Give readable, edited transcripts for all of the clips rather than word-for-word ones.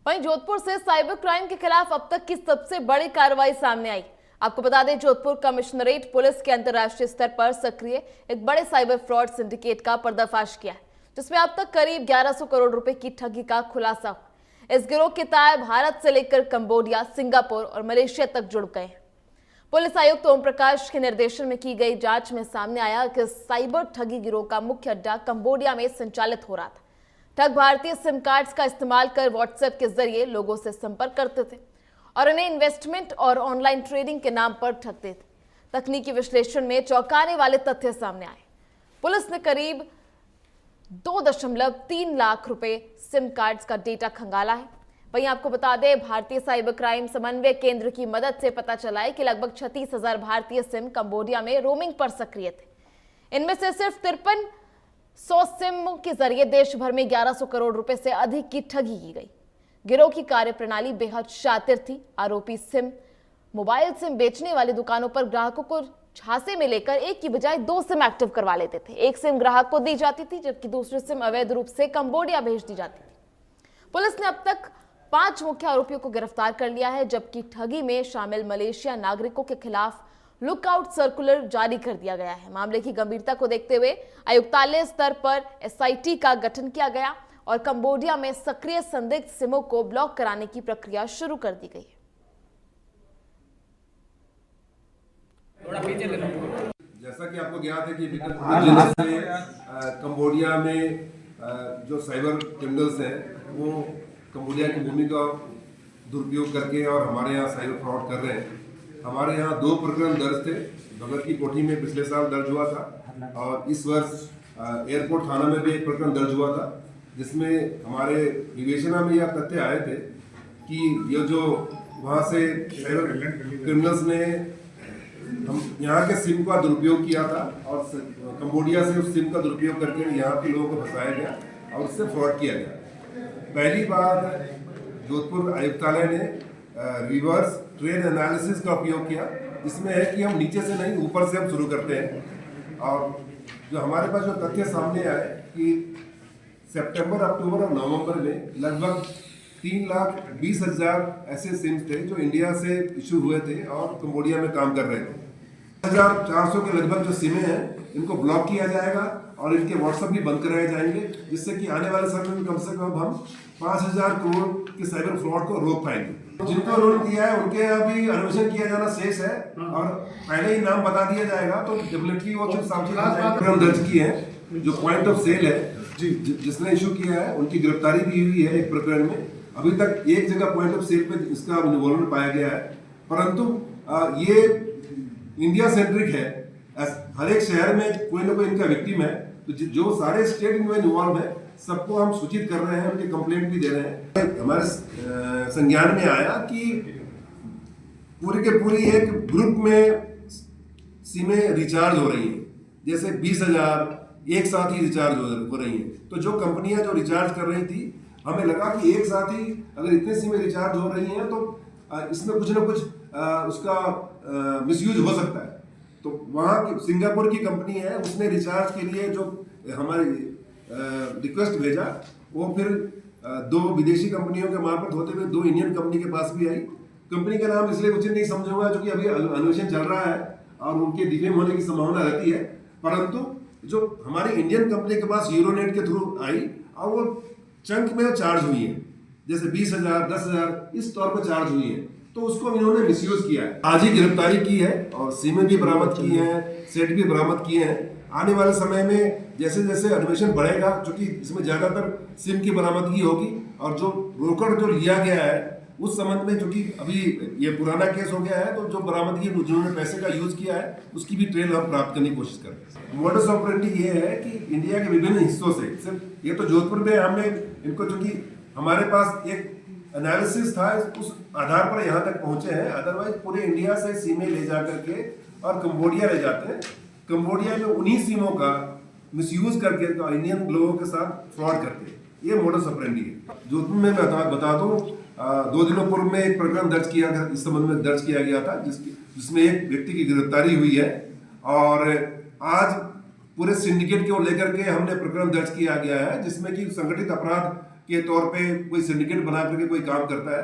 वहीं जोधपुर से cyber crime के खिलाफ अब तक की सबसे बड़ी कार्रवाई सामने आई। आपको बता दें, जोधपुर कमिश्नरेट पुलिस के अंतर्राष्ट्रीय स्तर पर सक्रिय एक बड़े साइबर फ्रॉड सिंडिकेट का पर्दाफाश किया है, जिसमें अब तक करीब 1100 करोड़ रुपए की ठगी का खुलासा हुआ। इस गिरोह के तार भारत से लेकर कंबोडिया, सिंगापुर और मलेशिया तक जुड़ गए हैं। पुलिस आयुक्त ओम प्रकाश के निर्देशन में की गई जांच में सामने आया कि साइबर ठगी गिरोह का मुख्य अड्डा कंबोडिया में संचालित हो रहा था। ठग भारतीय सिम कार्ड्स का इस्तेमाल कर व्हाट्सएप के जरिए लोगों से संपर्क करते थे और उन्हें इन्वेस्टमेंट और ऑनलाइन ट्रेडिंग के नाम पर ठगते थे। तकनीकी विश्लेषण में चौंकाने वाले तथ्य सामने आए। पुलिस ने करीब 2.3 लाख रुपए सिम कार्ड्स का डेटा खंगाला है। वहीं आपको बता दें, भारतीय साइबर क्राइम समन्वय केंद्र की मदद से पता चला है कि लगभग 36,000 भारतीय सिम कंबोडिया में रोमिंग पर सक्रिय थे। इनमें से सिर्फ 5300 सिम के जरिए देश भर में 1100 करोड़ रुपए से अधिक की ठगी की गई। गिरोह की कार्यप्रणाली बेहद शातिर थी। आरोपी मोबाइल सिम बेचने वाली दुकानों पर ग्राहकों को झांसे में लेकर एक की बजाय 2 सिम एक्टिव करवा लेते थे। एक सिम ग्राहक को दी जाती थी, जबकि दूसरी सिम अवैध रूप से कंबोडिया भेज दी जाती थी। पुलिस ने अब तक 5 मुख्य आरोपियों को गिरफ्तार कर लिया है, जबकि ठगी में शामिल मलेशिया नागरिकों के खिलाफ लुकआउट सर्कुलर जारी कर दिया गया है। मामले की गंभीरता को देखते हुए आयुक्तालय स्तर पर एसआईटी का गठन किया गया और कंबोडिया में सक्रिय संदिग्ध सिमों को ब्लॉक कराने की प्रक्रिया शुरू कर दी गई। जैसा कि आपको ज्ञात है कि विगत से कंबोडिया में जो साइबर क्रिमिनल्स हैं वो कंबोडिया की भूमि का दुरुपयोग करके और हमारे यहाँ साइबर फ्रॉड कर रहे हैं। हमारे यहाँ 2 प्रकरण दर्ज थे। भगत की कोठी में पिछले साल दर्ज हुआ था और इस वर्ष एयरपोर्ट थाना में भी एक प्रकरण दर्ज हुआ था, जिसमें हमारे विवेचना में यह तथ्य आए थे कि ये जो वहाँ से साइबर क्रिमिनल्स ने हम यहाँ के सिम का दुरुपयोग किया था और कंबोडिया से उस सिम का दुरुपयोग करके यहाँ के लोगों को फंसाया गया और उससे फ्रॉड किया गया। पहली बार जोधपुर आयुक्तालय ने रिवर्स ट्रेड एनालिसिस का उपयोग किया। इसमें है कि हम नीचे से नहीं ऊपर से हम शुरू करते हैं और जो हमारे पास जो तथ्य सामने आए कि सितंबर, अक्टूबर और नवंबर में लगभग 3,20,000 ऐसे सिम थे जो इंडिया से इशू हुए थे और कंबोडिया में काम कर रहे थे। 1,400 के लगभग जो सिमें हैं इनको ब्लॉक किया जाएगा और इनके व्हाट्सएप भी बंद कराए जाएंगे, जिससे कि आने वाले समय में कम से कम हम 5,000 करोड़ के साइबर फ्रॉड को रोक पाएंगे। जिनको लोन दिया है उनके अभी अन्वेषण किया जाना शेष है और पहले ही नाम बता दिया जाएगा तो डेफिनेटली वो सावधान दर्ज किए हैं। जो पॉइंट ऑफ सेल है जिसने इशू किया है उनकी गिरफ्तारी भी हुई है एक प्रकरण में। अभी तक एक जगह पॉइंट ऑफ सेल पे इसका इन्वॉल्वमेंट पाया गया है, परंतु ये इंडिया सेंट्रिक है। हर एक शहर में कोई ना कोई इनका विक्टिम है, तो जो सारे स्टेट इनमें इन्वॉल्व है सबको हम सूचित कर रहे हैं, उनके कंप्लेंट भी दे रहे हैं। हमारे संज्ञान में आया कि पूरी के पूरी एक ग्रुप में सिमें रिचार्ज हो रही हैं, जैसे 20,000 एक साथ ही रिचार्ज हो रही हैं। तो जो कंपनियां जो रिचार्ज कर रही थी, हमें लगा कि एक साथ ही अगर इतने सिमें रिचार्ज हो रही हैं तो इसमें कुछ ना कुछ उसका मिसयूज हो सकता है। तो वहाँ की सिंगापुर की कंपनी है, उसने रिचार्ज के लिए जो हमारी रिक्वेस्ट भेजा वो फिर 2 विदेशी कंपनियों के मार्फत होते हुए 2 इंडियन कंपनी के पास भी आई। कंपनी का नाम इसलिए उचित नहीं समझूंगा क्योंकि अभी अन्वेषण चल रहा है और उनके डिफेम होने की संभावना रहती है, परंतु जो हमारी इंडियन कंपनी के पास यूरोनेट के थ्रू आई और वो चंक में चार्ज हुई है, जैसे 20,000 10,000 इस तौर पर चार्ज हुई है, तो उसको इन्होंने मिसयूज किया है। आज ही गिरफ्तारी की है और सिमें भी बरामद की हैं, सेट भी बरामद किए हैं। आने वाले समय में जैसे जैसे अन्वेषण बढ़ेगा, क्योंकि इसमें ज्यादातर सिम की बरामदगी होगी और जो रोकड़ जो लिया गया है उस संबंध में, क्योंकि अभी ये पुराना केस हो गया है, तो जो बरामदगी जिन्होंने पैसे का यूज किया है उसकी भी ट्रेल हम प्राप्त करने की कोशिश कर रहे हैं। मोडस ऑपरेंडी ये है कि इंडिया के विभिन्न हिस्सों से, सिर्फ ये तो जोधपुर में हमने इनको, चूंकि हमारे पास एक एनालिसिस था उस आधार पर यहाँ तक पहुंचे हैं, अदरवाइज पूरे इंडिया से सिमें ले जा करके और कंबोडिया ले जाते हैं। कंबोडिया में उन्हीं सिमों का मिसयूज करके इंडियन लोगों के साथ फ्रॉड करते हैं। ये मोडस ऑपरेंडी है। जोधपुर में बता दूं 2 दिनों पूर्व में एक प्रकरण दर्ज किया था, इस संबंध में दर्ज किया गया था जिसमें एक व्यक्ति की गिरफ्तारी हुई है और आज पूरे सिंडिकेट को लेकर के हमने प्रकरण दर्ज किया गया है, जिसमें कि संगठित अपराध के तौर पे कोई सिंडिकेट बना करके कोई काम करता है।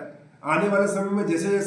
आने वाले समय में जैसे जैसे